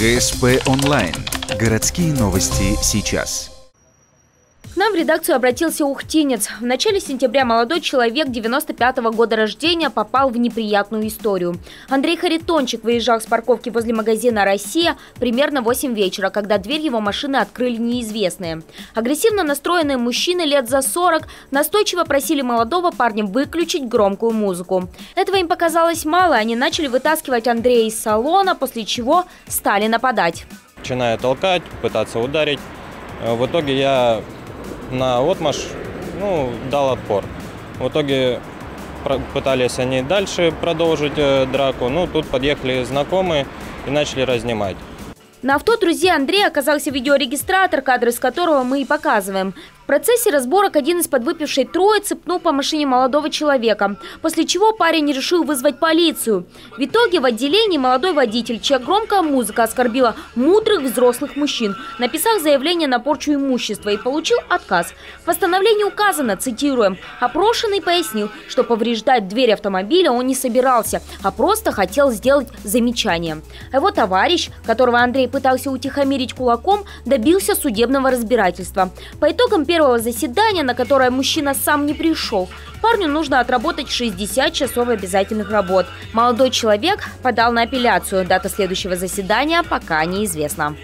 ГСП онлайн. Городские новости сейчас. К нам в редакцию обратился ухтинец. В начале сентября молодой человек 95-го года рождения попал в неприятную историю. Андрей Харитончик выезжал с парковки возле магазина «Россия» примерно в 8 вечера, когда дверь его машины открыли неизвестные. Агрессивно настроенные мужчины лет за 40 настойчиво просили молодого парня выключить громкую музыку. Этого им показалось мало, они начали вытаскивать Андрея из салона, после чего стали нападать. Начинаю толкать, пытаться ударить. В итоге я наотмашь дал отпор. В итоге пытались они дальше продолжить драку. Тут подъехали знакомые и начали разнимать. На авто друзья Андрея оказался видеорегистратор, кадры с которого мы и показываем. В процессе разборок один из подвыпившей троицы пнул по машине молодого человека, после чего парень решил вызвать полицию. В итоге в отделении молодой водитель, чья громкая музыка оскорбила мудрых взрослых мужчин, написал заявление на порчу имущества и получил отказ. В постановлении указано, цитируем, «Опрошенный пояснил, что повреждать дверь автомобиля он не собирался, а просто хотел сделать замечание». А его товарищ, которого Андрей пытался утихомирить кулаком, добился судебного разбирательства. По итогам первого заседания, на которое мужчина сам не пришел, парню нужно отработать 60 часов обязательных работ. Молодой человек подал на апелляцию. Дата следующего заседания пока неизвестна.